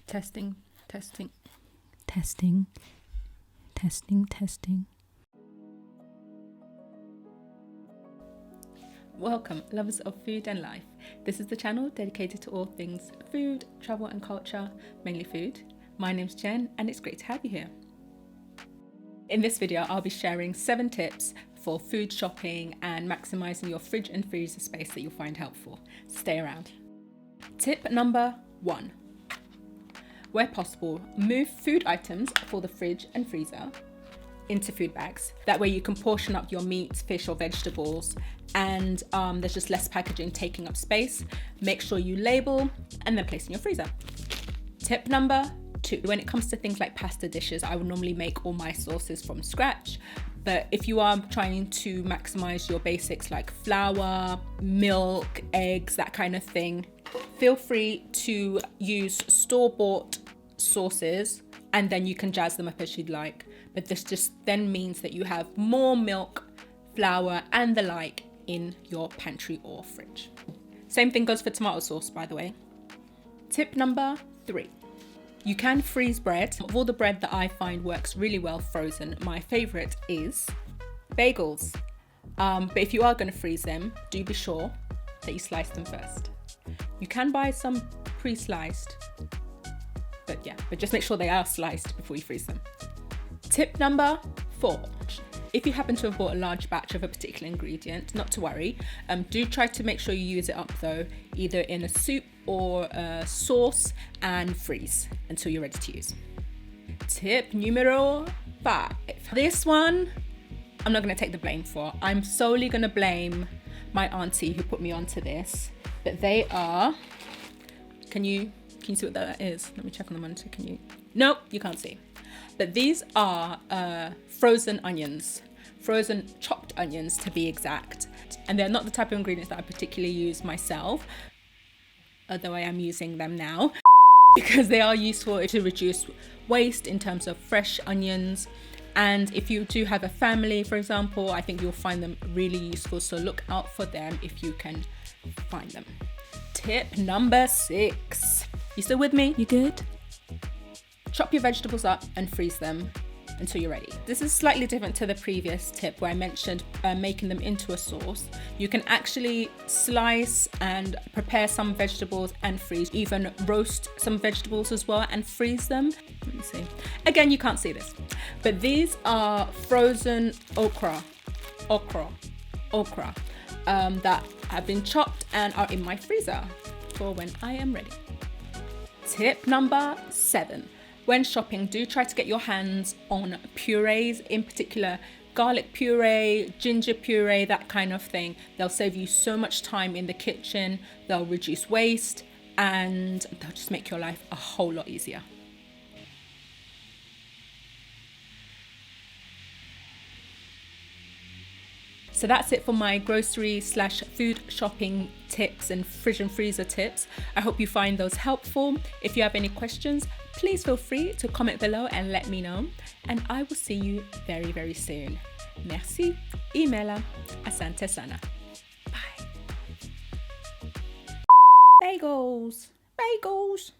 Testing, testing. Testing, testing, testing. Welcome, lovers of food and life. This is the channel dedicated to all things food, travel and culture, mainly food. My name's Jen and it's great to have you here. In this video, I'll be sharing 7 tips for food shopping and maximising your fridge and freezer space that you'll find helpful. Stay around. Tip number 1. Where possible, move food items for the fridge and freezer into food bags. That way you can portion up your meat, fish or vegetables and there's just less packaging taking up space. Make sure you label and then place in your freezer. Tip number 2. When it comes to things like pasta dishes, I would normally make all my sauces from scratch. But if you are trying to maximize your basics like flour, milk, eggs, that kind of thing, feel free to use store-bought sauces and then you can jazz them up as you'd like. But this just then means that you have more milk, flour and the like in your pantry or fridge. Same thing goes for tomato sauce, by the way. Tip number 3. You can freeze bread. Of all the bread that I find works really well frozen, my favorite is bagels. But if you are going to freeze them, do be sure that you slice them first. You can buy some pre-sliced, but just make sure they are sliced before you freeze them. Tip number 4. If you happen to have bought a large batch of a particular ingredient, not to worry. Do try to make sure you use it up though, either in a soup or a sauce, and freeze until you're ready to use. Tip numero 5. This one, I'm not going to take the blame for. I'm solely going to blame my auntie who put me onto this. But they are, can you see what that is? Let me check on the monitor. Can you? Nope, you can't see. But these are frozen onions, frozen chopped onions to be exact. And they're not the type of ingredients that I particularly use myself, although I am using them now, because they are useful to reduce waste in terms of fresh onions. And if you do have a family, for example, I think you'll find them really useful. So look out for them if you can find them. Tip number 6. You still with me? You good? Chop your vegetables up and freeze them until you're ready. This is slightly different to the previous tip where I mentioned making them into a sauce. You can actually slice and prepare some vegetables and freeze, even roast some vegetables as well and freeze them. Let me see. Again, you can't see this, but these are frozen okra that have been chopped and are in my freezer for when I am ready. Tip number 7. When shopping, do try to get your hands on purees, in particular garlic puree, ginger puree, that kind of thing. They'll save you so much time in the kitchen, they'll reduce waste, and they'll just make your life a whole lot easier. So that's it for my grocery/food shopping tips and fridge and freezer tips. I hope you find those helpful. If you have any questions, please feel free to comment below and let me know. And I will see you very, very soon. Merci. Imela. Asante sana. Bye. Bagels. Bagels.